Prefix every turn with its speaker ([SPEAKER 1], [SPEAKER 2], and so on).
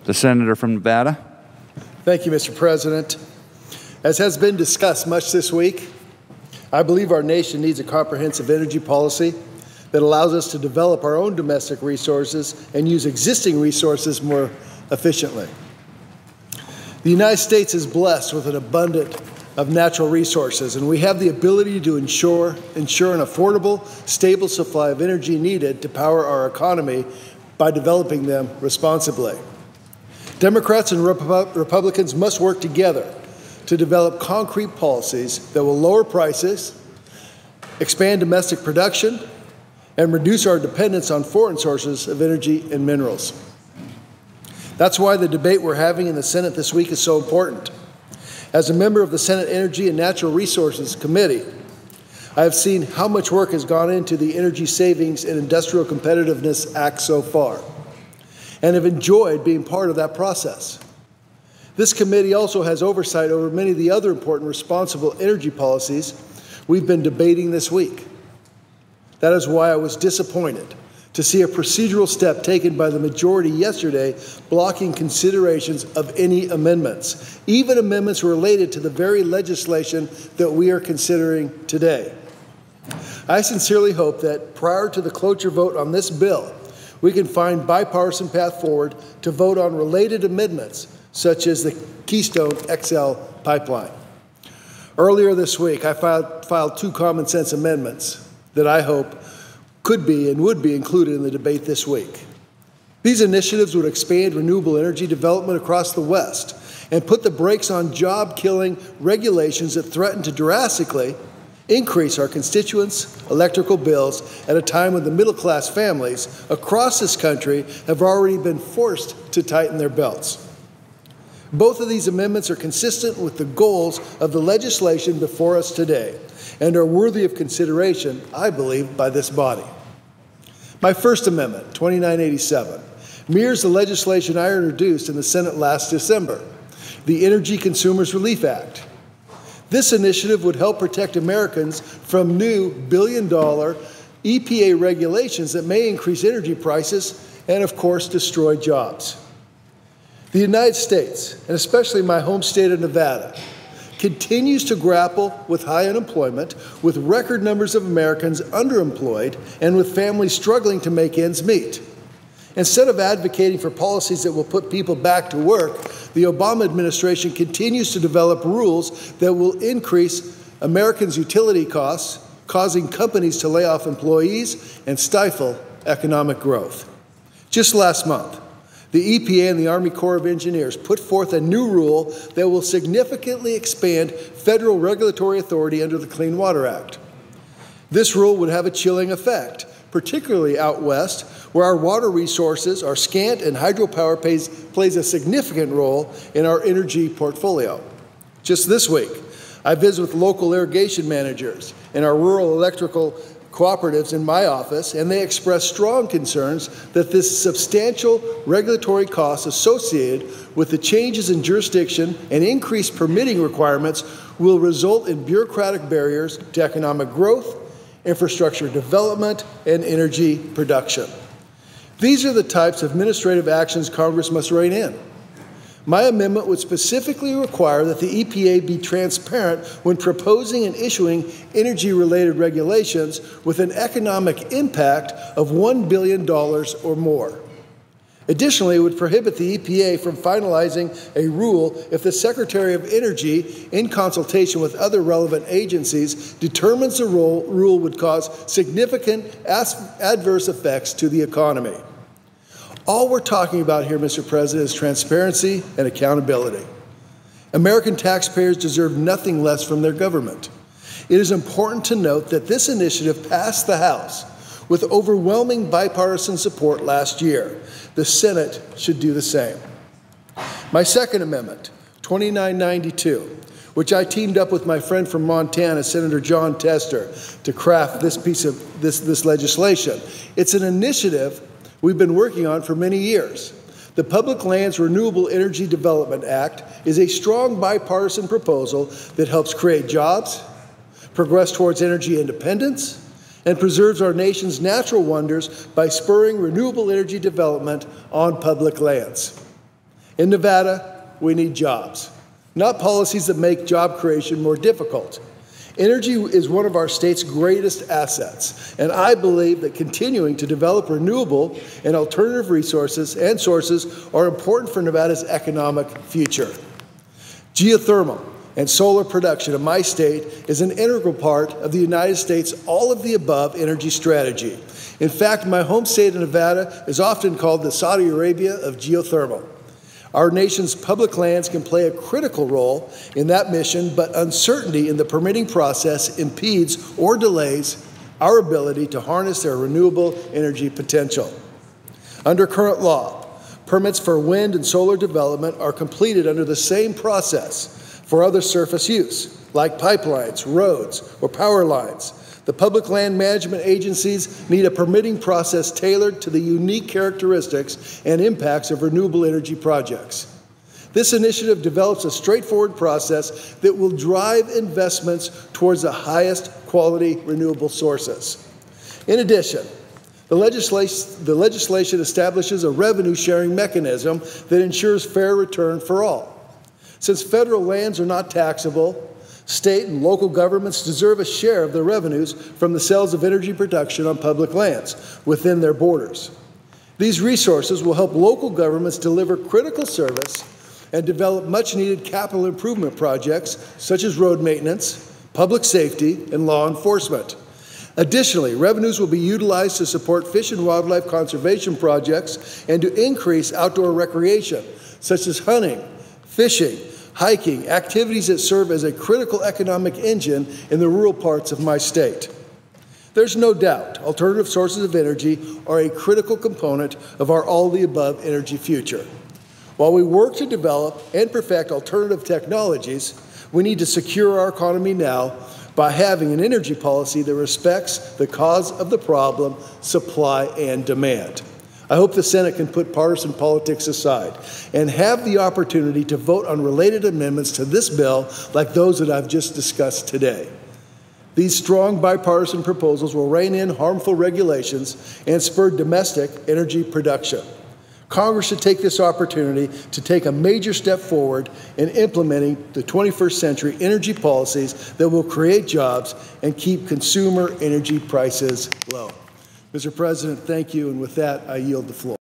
[SPEAKER 1] The Senator from Nevada.
[SPEAKER 2] Thank you, Mr. President. As has been discussed much this week, I believe our nation needs a comprehensive energy policy that allows us to develop our own domestic resources and use existing resources more efficiently. The United States is blessed with an abundance of natural resources, and we have the ability to ensure an affordable, stable supply of energy needed to power our economy by developing them responsibly. Democrats and Republicans must work together to develop concrete policies that will lower prices, expand domestic production, and reduce our dependence on foreign sources of energy and minerals. That's why the debate we're having in the Senate this week is so important. As a member of the Senate Energy and Natural Resources Committee, I have seen how much work has gone into the Energy Savings and Industrial Competitiveness Act so far, and have enjoyed being part of that process. This committee also has oversight over many of the other important responsible energy policies we've been debating this week. That is why I was disappointed to see a procedural step taken by the majority yesterday blocking considerations of any amendments, even amendments related to the very legislation that we are considering today. I sincerely hope that prior to the cloture vote on this bill, we can find bipartisan path forward to vote on related amendments, such as the Keystone XL pipeline. Earlier this week, I filed two common sense amendments that I hope could be and would be included in the debate this week. These initiatives would expand renewable energy development across the West and put the brakes on job-killing regulations that threaten to drastically increase our constituents' electrical bills at a time when the middle-class families across this country have already been forced to tighten their belts. Both of these amendments are consistent with the goals of the legislation before us today and are worthy of consideration, I believe, by this body. My first amendment, 2987, mirrors the legislation I introduced in the Senate last December, the Energy Consumers Relief Act. This initiative would help protect Americans from new billion-dollar EPA regulations that may increase energy prices and, of course, destroy jobs. The United States, and especially my home state of Nevada, continues to grapple with high unemployment, with record numbers of Americans underemployed, and with families struggling to make ends meet. Instead of advocating for policies that will put people back to work, the Obama administration continues to develop rules that will increase Americans' utility costs, causing companies to lay off employees and stifle economic growth. Just last month, the EPA and the Army Corps of Engineers put forth a new rule that will significantly expand federal regulatory authority under the Clean Water Act. This rule would have a chilling effect, particularly out west, where our water resources are scant and hydropower plays a significant role in our energy portfolio. Just this week, I visited with local irrigation managers and our rural electrical cooperatives in my office, and they expressed strong concerns that this substantial regulatory cost associated with the changes in jurisdiction and increased permitting requirements will result in bureaucratic barriers to economic growth, infrastructure development, and energy production. These are the types of administrative actions Congress must rein in. My amendment would specifically require that the EPA be transparent when proposing and issuing energy-related regulations with an economic impact of $1 billion or more. Additionally, it would prohibit the EPA from finalizing a rule if the Secretary of Energy, in consultation with other relevant agencies, determines the rule would cause significant adverse effects to the economy. All we're talking about here, Mr. President, is transparency and accountability. American taxpayers deserve nothing less from their government. It is important to note that this initiative passed the House with overwhelming bipartisan support last year. The Senate should do the same. My second amendment, 2992, which I teamed up with my friend from Montana, Senator Jon Tester, to craft this piece of this legislation. It's an initiative we've been working on for many years. The Public Lands Renewable Energy Development Act is a strong bipartisan proposal that helps create jobs, progress towards energy independence, and preserves our nation's natural wonders by spurring renewable energy development on public lands. In Nevada, we need jobs, not policies that make job creation more difficult. Energy is one of our state's greatest assets, and I believe that continuing to develop renewable and alternative resources and sources are important for Nevada's economic future. Geothermal and solar production in my state is an integral part of the United States' all-of-the-above energy strategy. In fact, my home state of Nevada is often called the Saudi Arabia of geothermal. Our nation's public lands can play a critical role in that mission, but uncertainty in the permitting process impedes or delays our ability to harness their renewable energy potential. Under current law, permits for wind and solar development are completed under the same process for other surface use, like pipelines, roads, or power lines. The public land management agencies need a permitting process tailored to the unique characteristics and impacts of renewable energy projects. This initiative develops a straightforward process that will drive investments towards the highest quality renewable sources. In addition, the legislation establishes a revenue-sharing mechanism that ensures fair return for all. Since federal lands are not taxable, state and local governments deserve a share of the revenues from the sales of energy production on public lands within their borders. These resources will help local governments deliver critical service and develop much-needed capital improvement projects such as road maintenance, public safety, and law enforcement. Additionally, revenues will be utilized to support fish and wildlife conservation projects and to increase outdoor recreation, such as hunting, fishing, hiking, activities that serve as a critical economic engine in the rural parts of my state. There's no doubt alternative sources of energy are a critical component of our all-of-the-above energy future. While we work to develop and perfect alternative technologies, we need to secure our economy now by having an energy policy that respects the cause of the problem, supply and demand. I hope the Senate can put partisan politics aside and have the opportunity to vote on related amendments to this bill like those that I've just discussed today. These strong bipartisan proposals will rein in harmful regulations and spur domestic energy production. Congress should take this opportunity to take a major step forward in implementing the 21st century energy policies that will create jobs and keep consumer energy prices low. Mr. President, thank you, and with that, I yield the floor.